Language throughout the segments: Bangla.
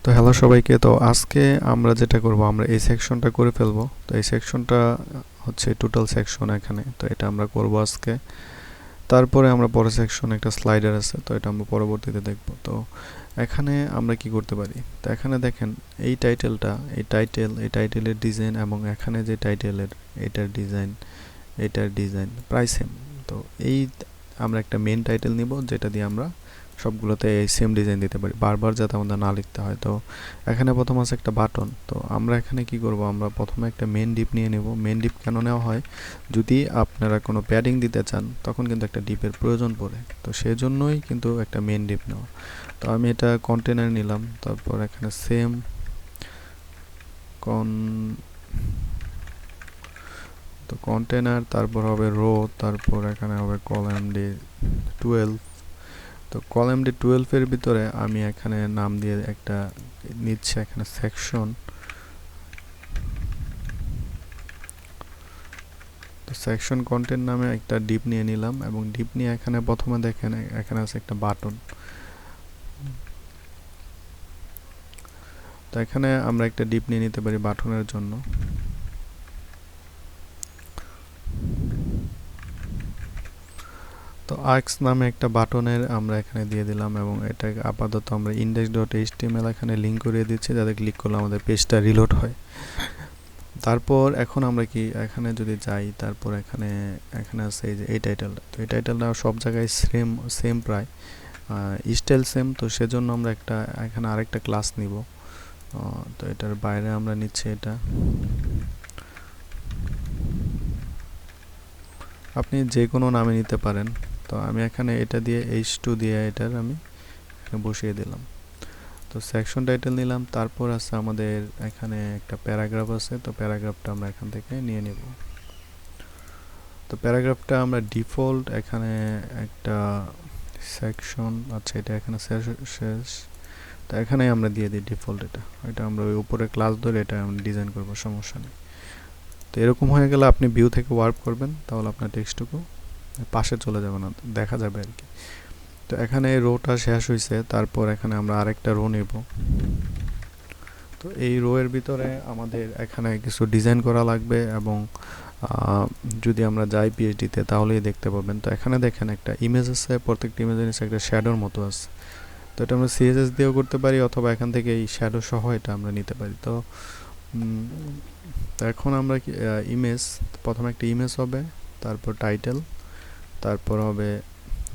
তো হ্যালো সবাইকে। তো আজকে আমরা যেটা করব, আমরা এই সেকশনটা করে ফেলবো। তো এই সেকশনটা হচ্ছে টোটাল সেকশন এখানে, তো এটা আমরা করব আজকে। তারপরে আমরা পরের সেকশনে একটা স্লাইডার আছে, তো এটা আমরা পরবর্তীতে দেখব। তো এখানে আমরা কি করতে পারি, তো এখানে দেখেন এই টাইটেলটা, এই টাইটেলের ডিজাইন এবং এখানে যে টাইটেলের এটার ডিজাইন প্রায় সেম। তো এই আমরা একটা মেন টাইটেল নিব যেটা দিয়ে আমরা সবগুলোতে এই সেম ডিজাইন দিতে পারি, বারবার যাতে আমাদের না লিখতে হয়। তো এখানে প্রথম আছে একটা বাটন। তো আমরা এখানে কি করব, আমরা প্রথমে একটা মেন ডিপ নিয়ে নেব। মেন ডিপ কেন নেওয়া হয়, যদি আপনারা কোনো প্যাডিং দিতে চান তখন কিন্তু একটা ডিপের প্রয়োজন পড়ে, তো সেজন্যই কিন্তু একটা মেন ডিপ নেওয়া। তো আমি এটা কন্টেনার নিলাম, তারপর এখানে সেম কন তো কন্টেনার, তারপর হবে রো, তারপর এখানে হবে কলাম ডি 12। তো কলাম ডি 12 এর ভিতরে আমি এখানে নাম দিয়ে একটা নিচ্ছে এখানে সেকশন। তো সেকশন কন্টেন্ট নামে একটা ডিপ নিয়ে নিলাম, এবং ডিপ নিয়ে এখানে প্রথমে দেখেন এখানে আছে একটা বাটন। তো এখানে আমরা একটা ডিপ নিয়ে নিতে পারি বাটনের জন্য। তো আর্কস নামে একটা বাটনের আমরা এখানে দিয়ে দিলাম, এবং এটা আপাতত আমরা index.html এখানে লিঙ্ক করিয়ে দিচ্ছি, যাতে ক্লিক করলে আমাদের পেজটা রিলোড হয়। তারপর এখন আমরা কি এখানে যদি যাই, তারপর এখানে এখানে আছে এই যে এই টাইটেলটা। তো এই টাইটেলটা সব জায়গায় সেম সেম প্রায় স্টাইল সেম। তো সেজন্য আমরা একটা এখানে আরেকটা ক্লাস নিব। তো এটার বাইরে আমরা নিচ্ছি এটা। আপনি যে কোনো নামে নিতে পারেন। তো আমি এখানে এটা দিয়ে h2 দিয়ে এটার আমি এখানে বসিয়ে দিলাম। তো সেকশন টাইটেল নিলাম, তারপর আছে আমাদের এখানে একটা প্যারাগ্রাফ আছে। তো প্যারাগ্রাফটা আমরা এখান থেকে নিয়ে নেব। তো প্যারাগ্রাফটা আমরা ডিফল্ট এখানে একটা সেকশন, আচ্ছা এটা এখানে শেষ। তো এখানে আমরা দিয়ে দিই ডিফল্ট। এটা আমরা ওই উপরে ক্লাস ধরে এটা আমরা ডিজাইন করব, সমস্যা নেই। তো এরকম হয়ে গেলে আপনি ভিউ থেকে ওয়ার্ক করবেন, তাহলে আপনার টেক্সটটুকু পাশে চলে যাবে না, দেখা যাবে আর কি। তো এখানে রোটা শেষ হয়েছে, তারপর এখানে আমরা আরেকটা রো নেব। তো এই রো এর ভিতরে আমাদের এখানে কিছু ডিজাইন করা লাগবে, এবং যদি আমরা যাই পিএইচডিতে তাহলেই দেখতে পাবেন। তো এখানে দেখেন একটা ইমেজ আছে, প্রত্যেকটা ইমেজের নিচে একটা শ্যাডোর মতো আছে। তো এটা আমরা সিএসএস দিয়েও করতে পারি, অথবা এখান থেকে এই শ্যাডো সহ এটা আমরা নিতে পারি। তো তো এখন আমরা ইমেজ, প্রথমে একটা ইমেজ হবে, তারপর টাইটেল, তারপর হবে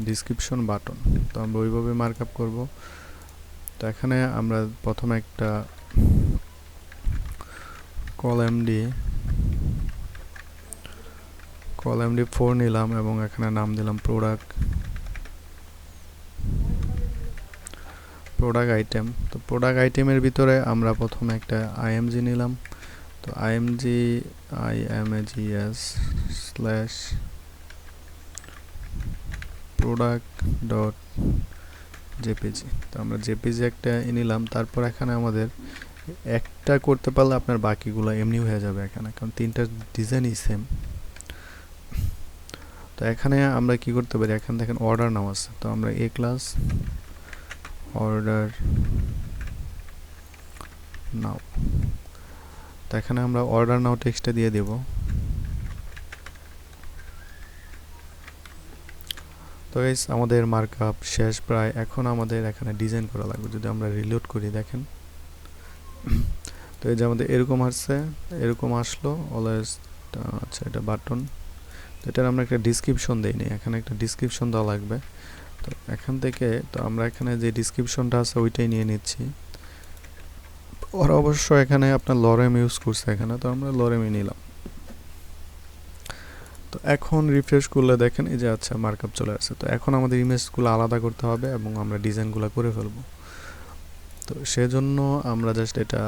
ডিসক্রিপশন, বাটন। তো আমরা ওইভাবে মার্কআপ করব। তো এখানে আমরা প্রথমে একটা কল এমডি 4 নিলাম, এবং এখানে নাম দিলাম প্রোডাক্ট আইটেম। তো প্রোডাক্ট আইটেমের ভিতরে আমরা প্রথমে একটা আইএমজি নিলাম। তো IMGS slash product dot JPG. তো আমরা জেপিজি একটা নিলাম। তারপর এখানে আমাদের একটা করতে পারলে আপনার বাকিগুলো এমনি হয়ে যাবে এখানে, কারণ তিনটা ডিজাইনই সেম। তো এখানে আমরা কি করতে পারি, এখানে দেখেন অর্ডার নাম আছে। তো আমরা এ ক্লাস অর্ডার নাও, তো এখানে আমরা অর্ডার নাও টেক্সটটা দিয়ে দেব। তো গাইস, আমাদের মার্কআপ শেষ প্রায়। এখন আমাদের এখানে ডিজাইন করা লাগবে। যদি আমরা রিলোড করি, দেখেন তো এই যে আমাদের এরকম আসছে, এরকম আসলো অলওয়েজ। আচ্ছা এটা বাটন। তো এটার আমরা একটা ডিসক্রিপশন দেইনি, এখানে একটা ডিসক্রিপশন দেওয়া লাগবে। তো এখান থেকে তো আমরা এখানে যে ডিসক্রিপশনটা আছে ওইটাই নিয়ে নিচ্ছি। ওরা অবশ্য এখানে আপনার লরেম ইউজ করছে এখানে, তো আমরা লরেমই নিলাম। তো এখন রিফ্রেশ করলে দেখেন এই যে আচ্ছা মার্কআপ চলে আসছে। তো এখন আমাদের ইমেজগুলো আলাদা করতে হবে, এবং আমরা ডিজাইনগুলো করে ফেলবো। তো সেজন্য আমরা জাস্ট এটা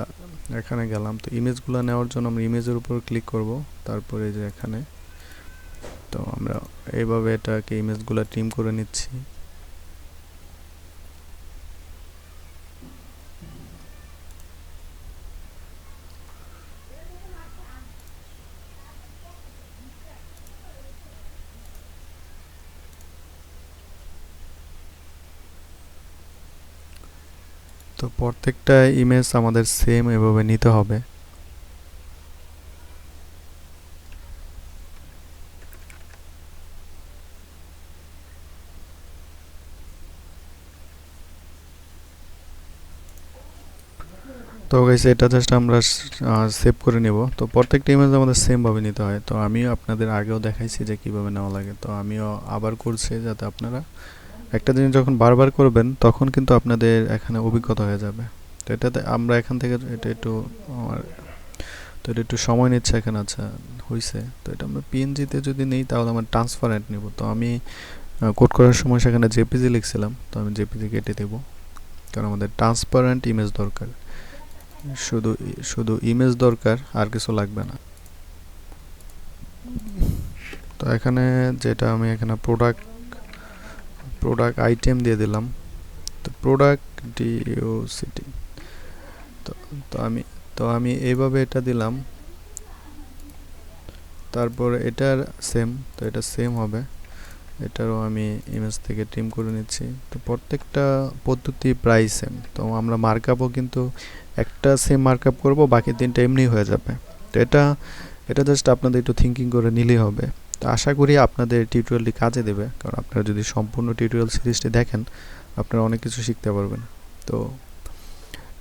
এখানে গেলাম। তো ইমেজগুলো নেওয়ার জন্য আমরা ইমেজের উপর ক্লিক করব, তারপরে যে এখানে তো আমরা এইভাবে এটাকে ইমেজগুলো ট্রিম করে নিচ্ছি। তো প্রত্যেকটা ইমেজ আমাদের সেম এভাবে নিতে হবে। তো গাইস এটা জাস্ট আমরা সেভ করে নেব। তো প্রত্যেকটা ইমেজ আমাদের সেম ভাবে নিতে হয়। তো আমিও আপনাদের আগেও দেখাইছি যে কিভাবে নেওয়া লাগে, তো আমিও আবার করছি যাতে আপনারা একটা জিনিস যখন বারবার করবেন তখন কিন্তু আপনাদের এখানে অভিজ্ঞতা হয়ে যাবে। তো এটাতে আমরা এখান থেকে এটা একটু আমার তো এটা একটু সময় নিচ্ছে এখানে। আচ্ছা হয়েছে। তো এটা আমরা পিএনজিতে যদি নেই তাহলে আমরা ট্রান্সপারেন্ট নিব। তো আমি কোড করার সময় সেখানে জেপিজি লিখছিলাম, তো আমি জেপিজি কেটে দেব, কারণ আমাদের ট্রান্সপারেন্ট ইমেজ দরকার। শুধু শুধু ইমেজ দরকার, আর কিছু লাগবে না। তো এখানে যেটা আমি এখানে প্রোডাক্ট আইটেম দিয়ে দিলাম। তো প্রোডাক্ট ডিওসিটি। তো তো আমি আমি এইভাবে এটা দিলাম। তারপর এটার সেম, তো এটা সেম হবে। এটারও আমি ইমেজ থেকে ট্রিম করে নিচ্ছি। তো প্রত্যেকটা পদ্ধতি প্রায় সেম। তো আমরা মার্কআপও কিন্তু একটা সেম মার্কআপ করব, বাকি তিনটা এমনি হয়ে যাবে। তো এটা জাস্ট আপনাদের একটু থিঙ্কিং করে নিলেই হবে। তো আশা করি আপনাদের টিউটোরিয়ালটি কাজে দেবে, কারণ আপনারা যদি সম্পূর্ণ টিউটোরিয়াল সিরিজটি দেখেন আপনারা অনেক কিছু শিখতে পারবেন। তো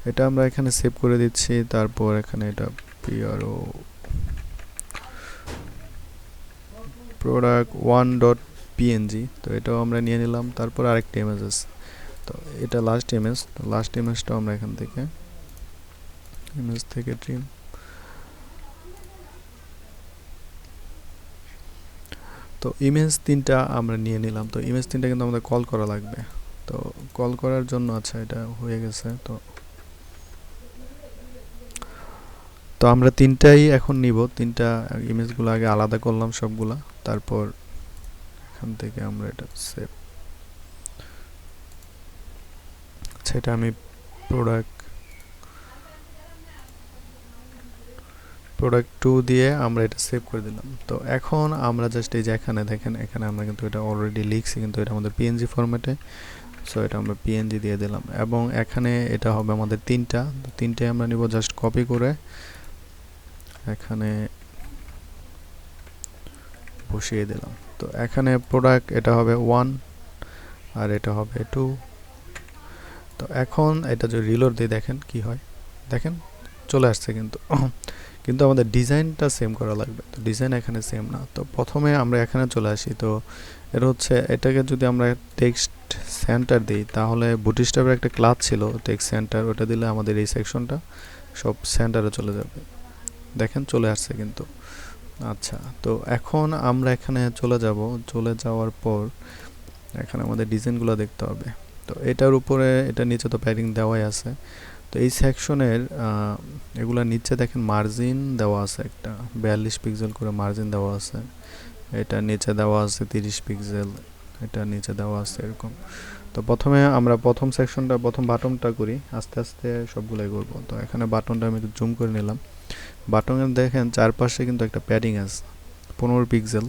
এটা আমরা এখানে সেভ করে দিচ্ছি। তারপর এখানে এটা পিআরও প্রোডাক্ট 1.png, তো এটাও আমরা নিয়ে নিলাম। তারপর আরেকটা ইমেজ আছে, তো এটা লাস্ট ইমেজ। তো লাস্ট ইমেজটাও আমরা এখান থেকে ইমেজ থেকে ট্রিম। তো ইমেজ তিনটা আমরা নিয়ে নিলাম। তো ইমেজ তিনটা কিন্তু আমাদের কল করা লাগবে। তো কল করার জন্য আচ্ছা এটা হয়ে গেছে। তো আমরা তিনটাই এখন নিব। তিনটা ইমেজগুলো আগে আলাদা করলাম সবগুলা, তারপর এখান থেকে আমরা এটা সেভ। সেটা আমি প্রোডাক্ট 2 দিয়ে আমরা এটা সেভ করে দিলাম। তো এখন আমরা জাস্ট এই যে এখানে দেখেন, এখানে আমরা কিন্তু এটা অলরেডি লিখছি, কিন্তু এটা আমাদের পিএনজি ফরম্যাটে। সো এটা আমরা পিএনজি দিয়ে দিলাম, এবং এখানে এটা হবে আমাদের তিনটাই আমরা নিব, জাস্ট কপি করে এখানে বসিয়ে দিলাম। তো এখানে প্রোডাক্ট এটা হবে 1 আর এটা হবে 2। তো এখন এটা যদি রিলোড দিয়ে দেখেন কি হয়, দেখেন চলে আসছে কিন্তু কিন্তু আমাদের ডিজাইনটা সেম করা লাগবে। তো ডিজাইন এখানে সেম না। তো প্রথমে আমরা এখানে চলে আসি। তো এটা হচ্ছে, এটাকে যদি আমরা টেক্সট সেন্টার দিই তাহলে বুটস্ট্র্যাপের একটা ক্লাস ছিল টেক্সট সেন্টার, ওটা দিলে আমাদের এই সেকশনটা সব সেন্টারে চলে যাবে। দেখেন চলে আসছে কিন্তু। আচ্ছা, তো এখন আমরা এখানে চলে যাওয়ার পর এখানে আমাদের ডিজাইনগুলো দেখতে হবে। তো এটার উপরে, এটা নিচে তো প্যাডিং দেওয়াই আছে। তো এই সেকশনের এগুলোর নিচে দেখেন মার্জিন দেওয়া আছে, একটা 42 পিক্সেল করে মার্জিন দেওয়া আছে। এটা নিচে দেওয়া আছে 30 পিক্সেল, এটা নিচে দেওয়া আছে এরকম। তো প্রথমে আমরা প্রথম সেকশনটা, প্রথম বাটনটা করি, আস্তে আস্তে সবগুলাই করব। তো এখানে বাটনটা আমি একটু জুম করে নিলাম। বাটনের দেখেন চারপাশে কিন্তু একটা প্যাডিং আছে 15 পিক্সেল।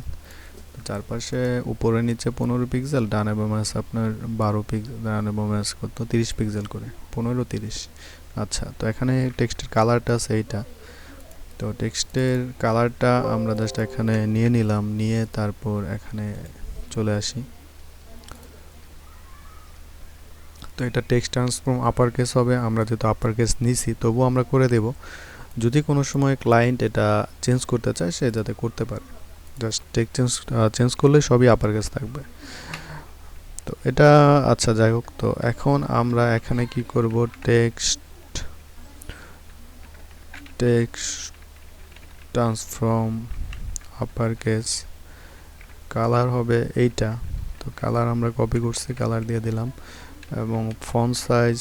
চারপাশে উপরে নিচে 15 পিক্সেল, ডান এবং আছে আপনার 12 পিক্সেল, ডান এবং আছে কত 30 পিক্সেল করে, 15-30। আচ্ছা, তো এখানে টেক্সটের কালারটা আছে এইটা। তো টেক্সটের কালারটা আমরা জাস্ট এখানে নিয়ে নিলাম, নিয়ে তারপর এখানে চলে আসি। তো এটা টেক্সট ট্রান্সফর্ম আপার কেস হবে, আমরা যেহেতু আপার কেস নিছি তবুও আমরা করে দেব। যদি কোনো সময় ক্লায়েন্ট এটা চেঞ্জ করতে চায় সে যাতে করতে পারে, জাস্ট টেক্সট চেঞ্জ করলে সবই আপার কেস থাকবে। তো এটা আচ্ছা যাই হোক। তো এখন আমরা এখানে কি করব, text transform upper case, colour হবে এইটা। তো কালার আমরা কপি করছি, কালার দিয়ে দিলাম, এবং ফন্ট সাইজ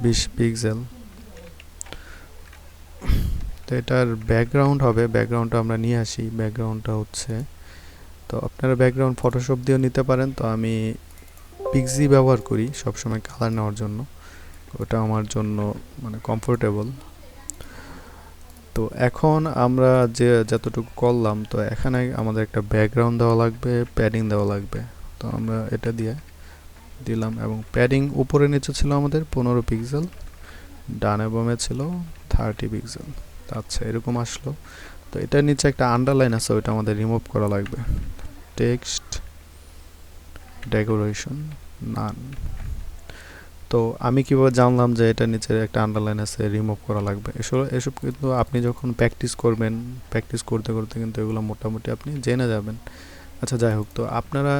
20 পিক্সেল। তো এটার ব্যাকগ্রাউন্ড হবে, ব্যাকগ্রাউন্ডটা আমরা নিয়ে আসি। ব্যাকগ্রাউন্ডটা হচ্ছে, তো আপনারা ব্যাকগ্রাউন্ড ফটোশপ দিয়েও নিতে পারেন। তো আমি পিক্সি ব্যবহার করি সবসময় কালার নেওয়ার জন্য, ওটা আমার জন্য মানে কমফোর্টেবল। তো এখন আমরা যতটুকু করলাম, তো এখানে আমাদের একটা ব্যাকগ্রাউন্ড দেওয়া লাগবে, প্যাডিং দেওয়া লাগবে। তো আমরা এটা দিয়ে দিলাম এবং প্যাডিং উপরে নিচে ছিল আমাদের 15 পিক্সেল, ডানে বামে ছিল 30 পিক্সেল। আচ্ছা এরকম আসলো। তো এটার নিচে একটা আন্ডারলাইন আছে, ওইটা আমাদের রিমুভ করা লাগবে। টেক্সট ডেকোরেশন নান। তো আমি কিভাবে জানলাম যে এটার নিচে একটা আন্ডারলাইন আছে, রিমুভ করা লাগবে? এসব কিন্তু আপনি যখন প্র্যাকটিস করবেন, প্র্যাকটিস করতে করতে কিন্তু এগুলো মোটামুটি আপনি জেনে যাবেন। আচ্ছা যাই হোক, তো আপনারা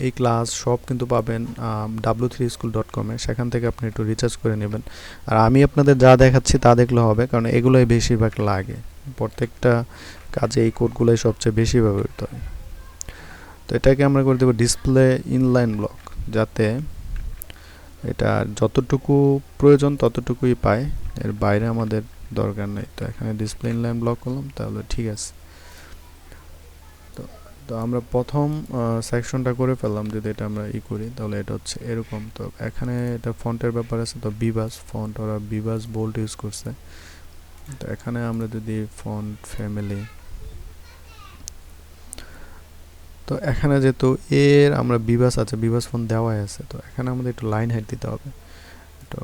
এই ক্লাস সব কিন্তু পাবেন w3school.com-এ, সেখান থেকে আপনি একটু রিচার্জ করে নেবেন। আর আমি আপনাদের যা দেখাচ্ছি তা দেখলে হবে, কারণ এগুলোই বেশিরভাগ লাগে, প্রত্যেকটা কাজে এই কোডগুলোই সবচেয়ে বেশি ব্যবহৃত হয়। তো এটাকে আমরা করে দেবো ডিসপ্লে ইনলাইন ব্লক, যাতে এটা যতটুকু প্রয়োজন ততটুকুই পায়, এর বাইরে আমাদের দরকার নেই। তো এখানে ডিসপ্লে ইনলাইন ব্লক করলাম, তাহলে ঠিক আছে। তো আমরা প্রথম সেকশনটা করে ফেললাম। যদি এটা আমরা করি তাহলে এটা হচ্ছে এরকম। তো এখানে এটা ফন্টের ব্যাপার আছে, তো বিবাস ফন্ট, ওরা বিবাস বোল্ড ইউজ করছে। তো এখানে আমরা যদি ফন্ট ফ্যামিলি, তো এখানে যেহেতু আমরা বিবাস আছে, বিবাস ফন্ট দেওয়াই আছে, তো এখানে আমাদের একটু লাইন হাইট দিতে হবে। তো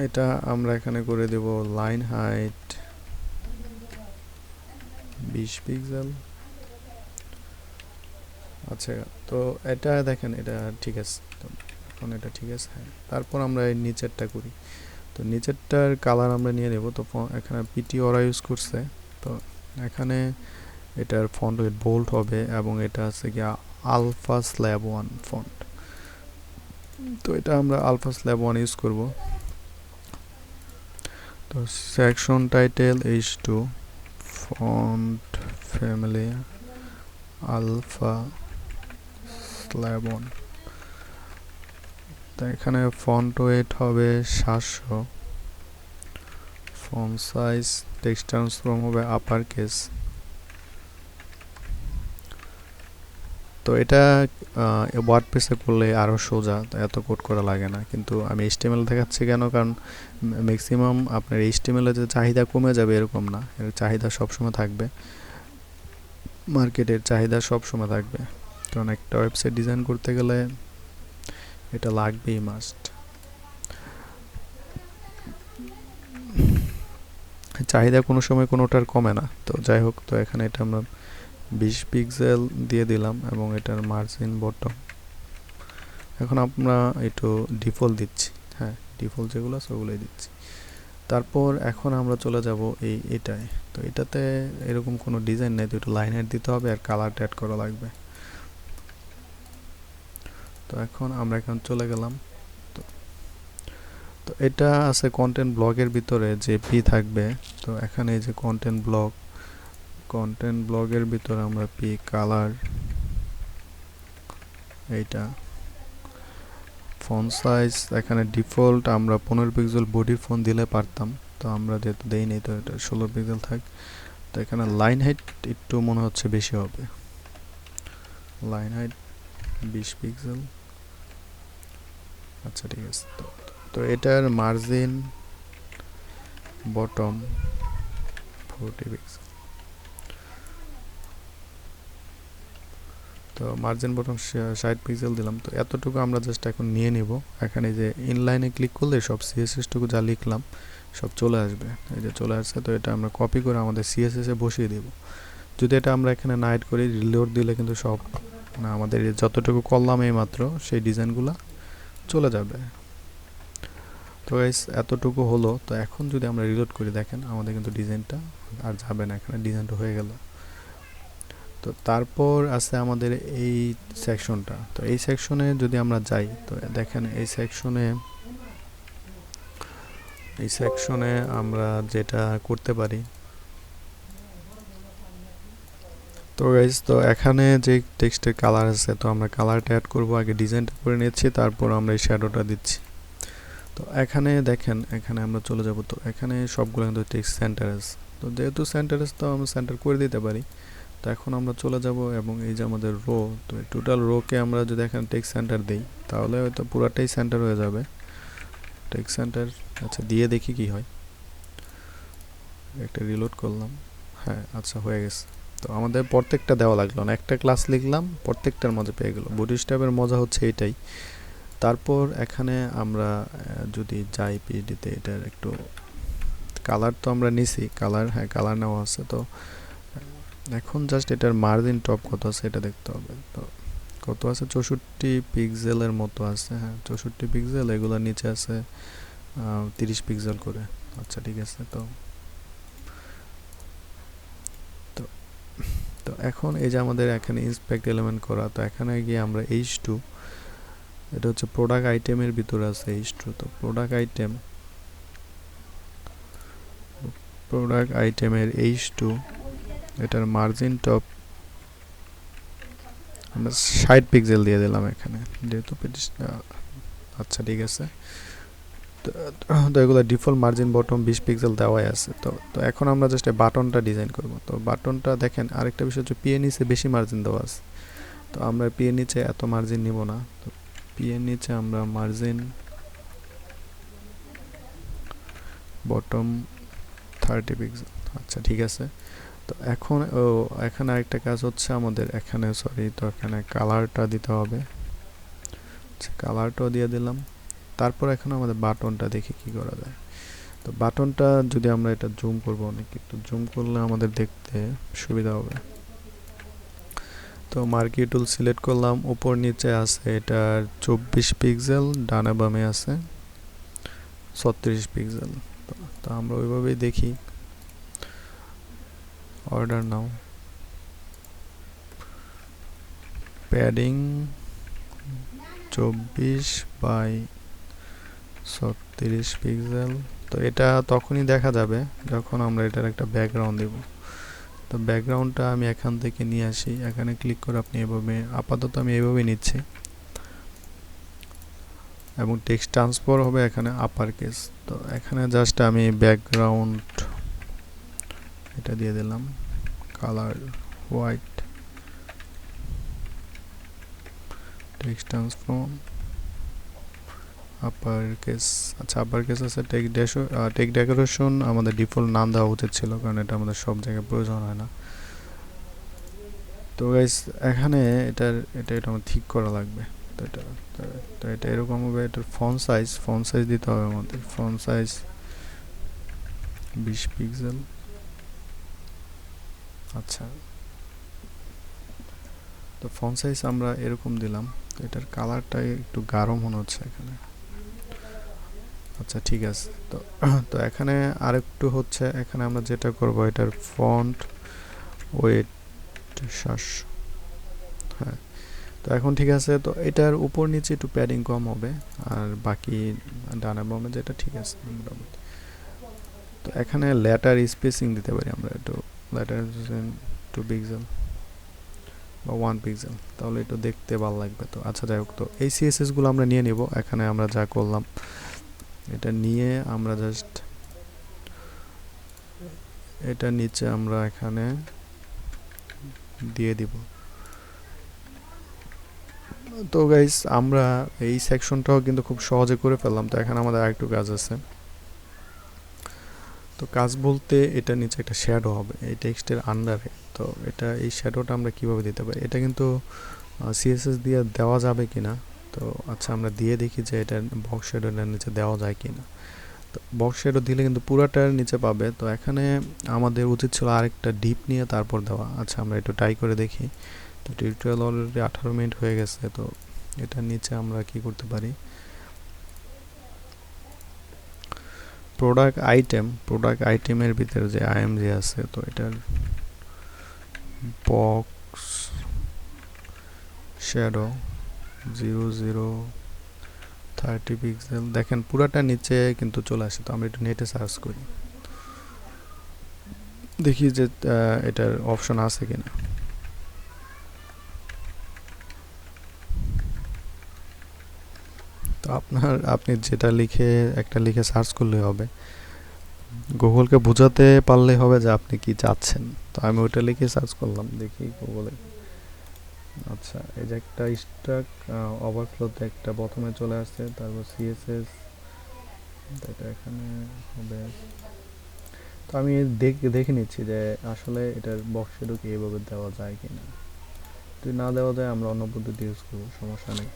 এটা আমরা এখানে করে দেব লাইন হাইট 20 পিক্সেল। আচ্ছা, তো এটা দেখেন, এটা ঠিক আছে। তো এখন এটা ঠিক আছে, হ্যাঁ। তারপর আমরা এই নিচেরটা করি। তো নিচেরটার কালার আমরা নিয়ে নেব। তো এখানে পিটি ওরা ইউজ করছে। তো এখানে এটার ফন্ট ওয়েট বোল্ড হবে, এবং এটা আছে কি আলফা স্ল্যাব 1 ফন্ট। তো এটা আমরা আলফা স্ল্যাব 1 ইউজ করব। তো section title h2 font family alpha slab 1। তো এখানে ফন্ট ওয়েট হবে 700, ফন্ট সাইজ টেক্সট ট্রান্সফর্ম হবে আপার কেস। তো এটা ওয়ার্ডপ্রেসে করলে আরও সোজা, এত কোড করা লাগে না। কিন্তু আমি এইচটিএমএল দেখাচ্ছি কেন, কারণ ম্যাক্সিমাম আপনার এইচটিএমএলের যে চাহিদা কমে যাবে এরকম না, এর চাহিদা সবসময় থাকবে, মার্কেটের চাহিদা সবসময় থাকবে। কারণ একটা ওয়েবসাইট ডিজাইন করতে গেলে এটা লাগবেই, মাস্ট। চাহিদা কোনো সময় কোনোটার কমে না। তো যাই হোক, তো এখানে এটা আমরা 20 পিক্সেল দিয়ে দিলাম, এবং এটার মার্জিন বটম এখন আমরা একটু ডিফল্ট দিচ্ছি। হ্যাঁ, ডিফল্ট যেগুলো আছে ওগুলোই দিচ্ছি। তারপর এখন আমরা চলে যাব এটায়। তো এটাতে এরকম কোনো ডিজাইন নেই, তো একটু লাইন হাইট দিতে হবে আর কালারটা অ্যাড করা লাগবে। তো এখন আমরা এখন চলে গেলাম। তো এটা আছে কন্টেন্ট ব্লগের ভিতরে যে পি থাকবে। তো এখানে এই যে কন্টেন্ট ব্লগের ভিতরে আমরা পি কালার, এইটা ফন্ট সাইজ এখানে ডিফল্ট আমরা 15 পিক্সেল বডির ফন্ট দিলে পারতাম, তো আমরা যেহেতু দেই নাই, তো এটা 16 পিক্সেল থাক। তো এখানে লাইন হাইট একটু মনে হচ্ছে বেশি হবে, লাইন হাইট 20 পিক্সেল। আচ্ছা ঠিক আছে। তো এটার মার্জিন বটম 40 পিক্সেল। তো মার্জিন বটম 60 পিক্সেল দিলাম। তো এতটুকু আমরা জাস্ট এখন নিয়ে নিব। এখানে যে ইনলাইনে ক্লিক করলে সব সিএসএস টুকু যা লিখলাম সব চলে আসবে, এই যে চলে আসছে। তো এটা আমরা কপি করে আমাদের সিএসএস এ বসিয়ে দেব। যদি এটা আমরা এখানে না এড করি, রিলোড দিলে কিন্তু সব আমাদের যতটুকু করলাম এই মাত্র সেই ডিজাইনগুলো চলে যাবে। তো গাইস এতটুকু হলো। তো এখন যদি আমরা রিলোড করি, দেখেন আমাদের কিন্তু ডিজাইনটা আর যাবে না, এখানে ডিজাইনটা হয়ে গেল। তো তারপর আছে আমাদের এই সেকশনটা। তো এই সেকশনে যদি আমরা যাই, তো দেখেন এই সেকশনে আমরা যেটা করতে পারি, তো গাইস তো এখানে যে টেক্সটের কালার আছে, তো আমরা কালারটা অ্যাড করব। আগে ডিজাইনটা করে নিচ্ছি, তারপর আমরা এই শ্যাডোটা দিচ্ছি। তো এখানে দেখেন, এখানে আমরা চলে যাব। তো এখানে সবগুলো কিন্তু টেক্সট সেন্টার আছে। তো যেহেতু সেন্টার আছে, তো আমরা সেন্টার করে দিতে পারি। তো এখন আমরা চলে যাব, এবং এই যে আমাদের রো, তো এই টোটাল রোকে আমরা যদি এখানে টেক্সট সেন্টার দিই, তাহলে হয়তো পুরাটাই সেন্টার হয়ে যাবে। টেক্সট সেন্টার আচ্ছা দিয়ে দেখি কি হয়। একটা রিলোড করলাম, হ্যাঁ আচ্ছা হয়ে গেছে। তো আমাদের প্রত্যেকটা দেওয়া লাগলো না, একটা ক্লাস লিখলাম প্রত্যেকটার মধ্যে পেয়ে গেল। বুটস্ট্র্যাপের মজা হচ্ছে এটাই। তারপর এখানে আমরা যদি যাই পিডিতে, এটার একটু কালার তো আমরা নিছি, কালার, হ্যাঁ কালার নেওয়া আছে। তো এখন জাস্ট এটার মার্জিন টপ কত আছে এটা দেখতে হবে। তো কত আছে, 64 পিক্সেলের মতো আছে, হ্যাঁ 64 পিক্সেল। এগুলোর নিচে আছে 30 পিক্সেল করে। আচ্ছা ঠিক আছে। তো তো তো এখন এই যে আমাদের এখানে ইন্সপেক্ট এলিমেন্ট করা, তো এখানে গিয়ে আমরা H2, এটা হচ্ছে প্রোডাক্ট আইটেমের ভিতরে আছে H2। তো প্রোডাক্ট আইটেমের H2, এটার মার্জিন টপ আমরা 60 পিক্সেল দিয়ে দিলাম এখানে, যেহেতু আচ্ছা ঠিক আছে। তো এগুলো ডিফল্ট মার্জিন বটম 20 পিক্সেল দেওয়াই আছে। তো এখন আমরা জাস্ট বাটনটা ডিজাইন করব। তো বাটনটা দেখেন, আরেকটা বিষয় হচ্ছে পি এর নিচে বেশি মার্জিন দেওয়া আছে। তো আমরা পি এর নিচে এত মার্জিন নিব না। তো পি এর নিচে আমরা মার্জিন বটম 30 পিক্সেল। আচ্ছা ঠিক আছে। তো এখন এখানে আরেকটা কাজ হচ্ছে আমাদের, এখানে সরি, তো এখানে কালারটা দিতে হবে। কালারটাও দিয়ে দিলাম। তারপর এখন আমাদের বাটনটা দেখি কি করা যায়। তো বাটনটা যদি আমরা এটা জুম করব, অনেক একটু জুম করলে আমাদের দেখতে সুবিধা হবে। তো মার্কি টুল সিলেক্ট করলাম, উপর নিচে আছে এটার 24 পিক্সেল, ডানে বামে আছে 36 পিক্সেল। তো আমরা ওইভাবেই দেখি। অর্ডার নাও, প্যাডিং 24/36 পিক্সেল। তো এটা তখনই দেখা যাবে যখন আমরা এটার একটা ব্যাকগ্রাউন্ড দেব। তো ব্যাকগ্রাউন্ডটা আমি এখান থেকে নিয়ে আসি, এখানে ক্লিক করে আপনি এভাবে, আপাতত আমি এভাবে নিচ্ছি। এবং টেক্সট ট্রান্সফার হবে এখানে আপার কেস। তো এখানে জাস্ট আমি ব্যাকগ্রাউন্ড এটা দিয়ে দিলাম, colour white, text transform upper case. আচ্ছা আপার কেস আছে। টেক ডেকোরেশন আমাদের ডিফল্ট নাম দেওয়া উচিত ছিল, কারণ এটা আমাদের সব জায়গায় প্রয়োজন হয় না। তো গাইস এখানে এটা আমার ঠিক করা লাগবে। তো এটা এরকম হবে। এটার ফন্ট সাইজ দিতে হবে আমাদের। Font size 20 pixel. আচ্ছা, তো ফন্ট সাইজ আমরা এরকম দিলাম। তো এটার কালারটা একটু গাঢ় মনে হচ্ছে এখানে। আচ্ছা ঠিক আছে। তো এখানে আরেকটু হচ্ছে, এখানে আমরা যেটা করব, এটার ফন্ট ওয়েট 700। হ্যাঁ, তো এখন ঠিক আছে। তো এটার উপর নিচে একটু প্যাডিং কম হবে, আর বাকি ডানা বামে যেটা ঠিক আছে মোটামুটি। তো এখানে লেটার স্পেসিং দিতে পারি আমরা, একটু লেটার 2 পিক্সেল বা 1 পিক্সেল, তাহলে একটু দেখতে ভালো লাগবে। তো আচ্ছা যাই হোক, তো এই সিএসএস গুলো আমরা নিয়ে নিব। এখানে আমরা যা করলাম, এটা নিয়ে আমরা জাস্ট এটা নিচে আমরা এখানে দিয়ে দিব। তো গাইস আমরা এই সেকশনটাও কিন্তু খুব সহজে করে ফেললাম। তো এখানে আমাদের আরেকটু কাজ আছে। তো কাজ বলতে, এটা নিচে একটা শ্যাডো হবে এই টেক্সটের আন্ডারে। তো এই শ্যাডোটা আমরা কিভাবে দিতে পারি, এটা কিন্তু সিএসএস দিয়ে দেওয়া যাবে কিনা। তো আচ্ছা আমরা দিয়ে দেখি যে এটা বক্স শ্যাডোটার নিচে দেওয়া যায় কিনা। তো বক্স শ্যাডো দিলে কিন্তু পুরাটার নিচে পাবে। তো এখানে আমাদের উচিত ছিল আরেকটা ডিপ নিয়ে তারপর দেওয়া। আচ্ছা আমরা একটু ট্রাই করে দেখি। তো টিউটোরিয়াল অলরেডি 18 মিনিট হয়ে গেছে। তো এটার নিচে আমরা কি করতে পারি, প্রোডাক্ট আইটেমের ভিতরে যে আইএমজি আছে, তো এটার বক্স শ্যাডো 0030 পিক্সেল, দেখেন পুরাটা নিচে কিন্তু চলে আসে। তো আমরা একটু নেটে সার্চ করি, দেখি যে এটার অপশন আছে কিনা। তো আপনি যেটা লিখে সার্চ করলে হবে, গুগলকে বোঝাতে পারলে হবে যে আপনি কি চাচ্ছেন। তো আমি ওইটা লিখে সার্চ করলাম, দেখি গুগলে। আচ্ছা, এই যে একটা স্ট্রাক ওভারফ্লোতে একটা প্রথমে চলে আসছে, তারপর সিএসএস, এটা এখানে হবে তো আমি দেখে নিচ্ছি যে আসলে এটার বক্স শ্যাডো কি এভাবে দেওয়া যায় কিনা। যদি না দেওয়া যায় আমরা অন্য পদ্ধতি ইউজ করবো, সমস্যা নেই।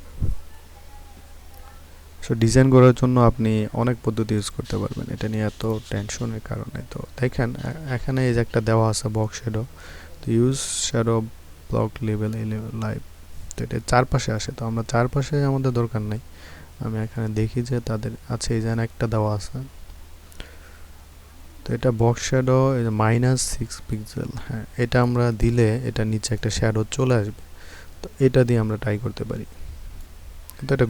সো ডিজাইন করার জন্য আপনি অনেক পদ্ধতি ইউজ করতে পারবেন, এটা নিয়ে এত টেনশনের কারণে। তো দেখেন এখানে এই যে একটা দেওয়া আছে বক্স শ্যাডো, তো ইউজ শ্যাডো ব্লক লেভেল এই লেভেল লাইভ, তো এটা চারপাশে আসে, তো আমরা চারপাশে আমাদের দরকার নেই। আমি এখানে দেখি যে তাদের আছে, এই যেন একটা দেওয়া আছে, তো এটা বক্স শ্যাডো -6 পিক্সেল। হ্যাঁ, এটা আমরা দিলে এটা নিচে একটা শ্যাডো চলে আসবে, তো এটা দিয়ে আমরা ট্রাই করতে পারি। কিন্তু এটা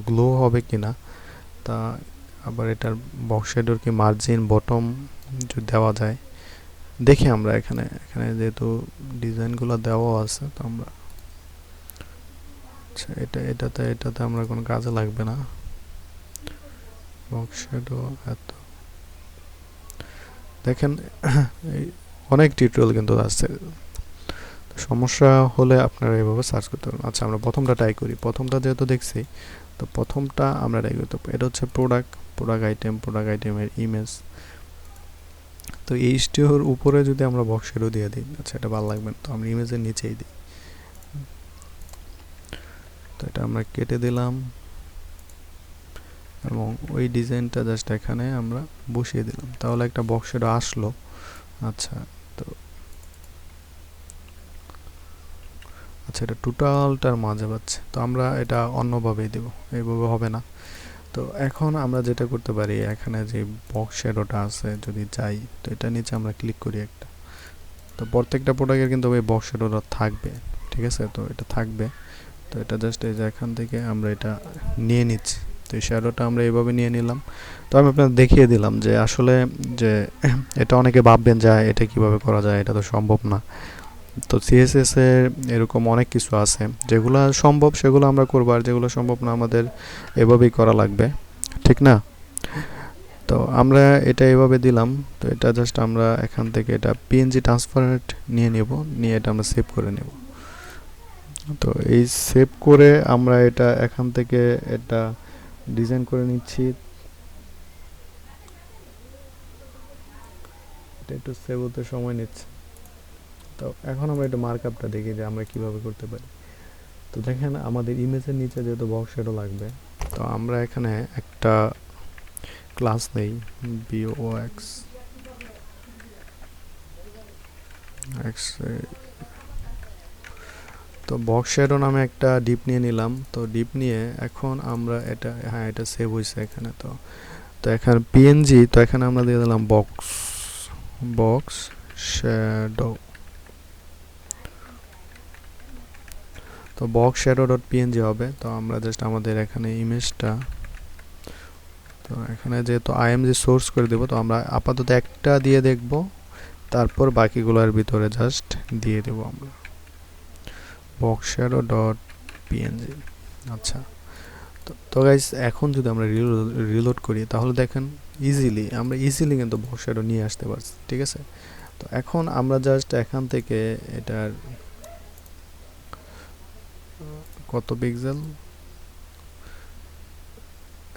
গ্লো হবে কিনা, তা আবার এটার বক্স শ্যাডোর কি মার্জিন বটম যদি দেওয়া যায় দেখি আমরা। এখানে এখানে যেহেতু ডিজাইনগুলো দেওয়া আছে, তো আমরা আচ্ছা এটাতে আমরা কোনো কাজে লাগবে না। বক্স শ্যাডো এত দেখেন অনেক টিউটোরিয়াল কিন্তু আছে, সমস্যা হলে আপনারা এভাবে সার্চ করতে পারেন। আচ্ছা আমরা প্রথমটা ট্রাই করি, প্রথমটা যেহেতু দেখছি, তো প্রথমটা আমরা ট্রাই করতে পারি। এটা হচ্ছে প্রোডাক্ট আইটেমের ইমেজ। তো এই স্টিওর উপরে যদি আমরা বক্স শ্যাডো দিয়ে দিই, আচ্ছা এটা ভালো লাগবে না, তো আমরা ইমেজের নিচেই দিই। তো এটা আমরা কেটে দিলাম এবং ওই ডিজাইনটা জাস্ট এখানে আমরা বসিয়ে দিলাম, তাহলে একটা বক্স শ্যাডো আসলো। আচ্ছা তো আচ্ছা এটা টোটালটার মাঝে পাচ্ছে, তো আমরা এটা অন্যভাবেই দেব, এইভাবে হবে না। তো এখন আমরা যেটা করতে পারি, এখানে যে বক্স শ্যাডোটা আছে যদি চাই, তো এটা নিচে আমরা ক্লিক করি একটা, তো প্রত্যেকটা প্রোডাক্টের কিন্তু ওই বক্স শ্যাডোটা থাকবে, ঠিক আছে? তো এটা থাকবে, তো এটা জাস্ট এই যে এখান থেকে আমরা এটা নিয়ে নিচ্ছি। তো এই শ্যাডোটা আমরা এইভাবে নিয়ে নিলাম। তো আমি আপনাদের দেখিয়ে দিলাম যে আসলে যে এটা অনেকে ভাববেন যে এটা কিভাবে করা যায়, এটা তো সম্ভব না। তো সিএসএস এর এরকম অনেক কিছু আছে, যেগুলো সম্ভব সেগুলো আমরা করবো, আর যেগুলো সম্ভব না আমাদের এভাবেই করা লাগবে, ঠিক না? তো আমরা এটা এভাবে দিলাম। তো এটা জাস্ট আমরা এখান থেকে এটা পিএনজি ট্রান্সফারেট নিয়ে নেব, নিয়ে এটা আমরা সেভ করে নেব। তো এই সেভ করে আমরা এটা এখান থেকে এটা ডিজাইন করে নিচ্ছি। এটা একটু সেভ হতে সময় নিচ্ছে। তো এখন আমরা এটা মার্কআপটা দেখি যে আমরা কিভাবে করতে পারি। তো দেখেন আমাদের ইমেজের নিচে যেহেতু বক্স শ্যাডো লাগবে, তো আমরা এখানে একটা ক্লাস নেই box তো বক্স শ্যাডো নামে একটা ডিপ নিয়ে নিলাম। তো ডিপ নিয়ে এখন আমরা এটা, হ্যাঁ এটা সেভ হয়েছে এখানে। তো তো এখানে পিএনজি, তো এখানে আমরা দিয়ে দিলাম বক্স শ্যাডো। তো বক্স শ্যাডো ডট পিএনজি হবে। তো আমরা জাস্ট আমাদের এখানে ইমেজটা, তো এখানে যেহেতু আইএমজি সোর্স করে দেব, তো আমরা আপাতত একটা দিয়ে দেখব, তারপর বাকিগুলোর ভিতরে জাস্ট দিয়ে দেব আমরা বক্স শ্যাডো ডট পিএনজি। আচ্ছা তো গাইস এখন যদি আমরা রিলোড করি, তাহলে দেখেন আমরা ইজিলি কিন্তু বক্স শ্যাডো নিয়ে আসতে পারছি, ঠিক আছে? তো এখন আমরা জাস্ট এখান থেকে এটার কত পিক্সেল,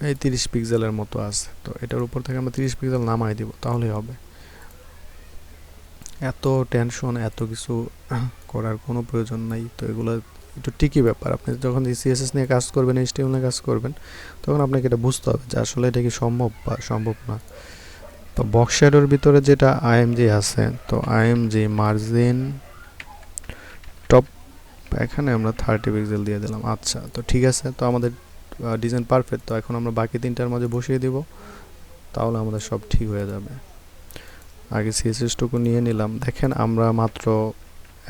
এই 30 পিক্সেলের মতো আছে, তো এটার উপর থেকে আমরা 30 পিক্সেল নামাই দিব, তাহলেই হবে। এত টেনশন, এত কিছু করার কোনো প্রয়োজন নাই। তো এগুলো একটু ট্রিকি ব্যাপার। আপনি যখন সিএসএস নিয়ে কাজ করবেন, এইচটিএমএল নিয়ে কাজ করবেন, তখন আপনাকে এটা বুঝতে হবে যে আসলে এটা কি সম্ভব বা সম্ভব না। তো বক্স শ্যাডোর ভিতরে যেটা আইএমজি আছে, তো আইএমজি মার্জিন টপ, এখানে আমরা 30 পিক্সেল দিয়ে দিলাম। আচ্ছা তো ঠিক আছে, তো আমাদের ডিজাইন পারফেক্ট। তো এখন আমরা বাকি তিনটার মাঝে বসিয়ে দিব, তাহলে আমাদের সব ঠিক হয়ে যাবে। আগে সিএসএসটুকু নিয়ে নিলাম। দেখেন আমরা মাত্র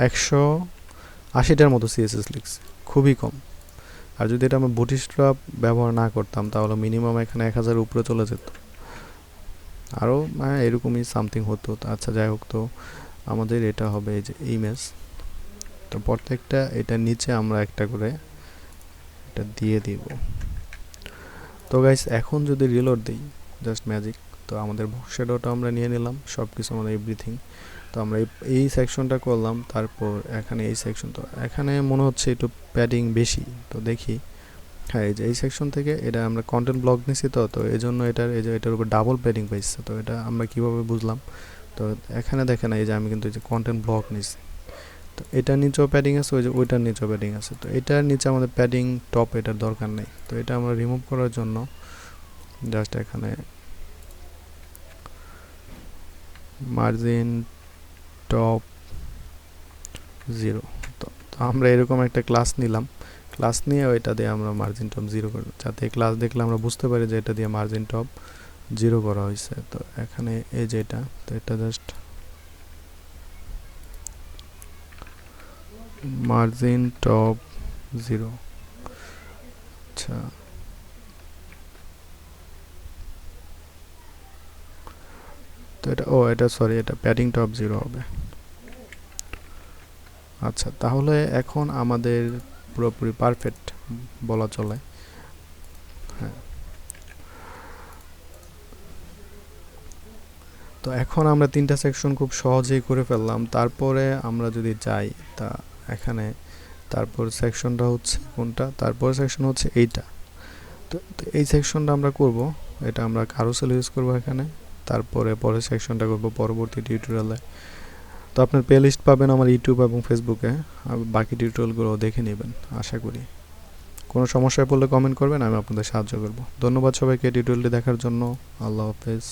180টার মতো সিএসএস লিখছি, খুবই কম। আর যদি এটা আমরা বুটস্ট্র্যাপ ব্যবহার না করতাম, তাহলে মিনিমাম এখানে 1000 উপরে চলে যেত, আরও এরকমই সামথিং হতো। আচ্ছা যাই হোক, তো আমাদের এটা হবে এই যে ইমেজ। তো প্রত্যেকটা এটার নিচে আমরা একটা করে এটা দিয়ে দিব। তো গাইস এখন যদি রিলোড দিই, জাস্ট ম্যাজিক, তো আমাদের বক্স শ্যাডোটা আমরা নিয়ে নিলাম, সব কিছু আমাদের এভরিথিং। তো আমরা এই সেকশনটা করলাম, তারপর এখানে এই সেকশন। তো এখানে মনে হচ্ছে একটু প্যাডিং বেশি, তো দেখি হ্যাঁ, এই যে এই সেকশন থেকে এটা আমরা কন্টেন্ট ব্লক নিছি, তো এই জন্য এটার উপর ডাবল প্যাডিং পাইছে। তো এটা আমরা কিভাবে বুঝলাম? তো এখানে দেখেন এই যে আমি কিন্তু এই যে কন্টেন্ট ব্লক নিছি, তো এটার নিচেও প্যাডিং আছে, ওই যে ওইটার নিচেও প্যাডিং আছে। তো এটার নিচে আমাদের প্যাডিং টপ এটার দরকার নেই। তো এটা আমরা রিমুভ করার জন্য জাস্ট এখানে মার্জিন টপ 0। তো আমরা এরকম একটা ক্লাস নিলাম, ক্লাস নিয়ে ওইটা দিয়ে আমরা মার্জিন টপ 0 করব, যাতে ক্লাস দেখলে আমরা বুঝতে পারি যে এটা দিয়ে মার্জিন টপ 0 করা হয়েছে। তো এখানে এই যে এটা, তো এটা জাস্ট মার্জিন টপ 0। আচ্ছা, তো এটা সরি, এটা প্যাডিং টপ 0 হবে। আচ্ছা, তাহলে এখন আমাদের পুরোপুরি পারফেক্ট বলা চলে। হ্যাঁ, তো এখন আমরা 3টা সেকশন খুব সহজেই করে ফেললাম। তারপরে আমরা যদি যাই, তা এখানে তারপর সেকশনটা হচ্ছে কোনটা? তারপর সেকশন হচ্ছে এইটা। তো এই সেকশনটা আমরা করব, এটা আমরা কারুসেল ইউজ করব এখানে। তারপরে পরের সেকশনটা করব পরবর্তী টিউটোরিয়ালে। তো আপনার প্লে লিস্ট পাবেন আমার ইউটিউব এবং ফেসবুকে, আর বাকি টিউটোরিয়ালগুলো দেখে নেবেন আশা করি। কোনো সমস্যায় পড়লে কমেন্ট করবেন, আমি আপনাদের সাহায্য করব। ধন্যবাদ সবাইকে টিউটোরিয়ালটি দেখার জন্য। আল্লাহ হাফেজ।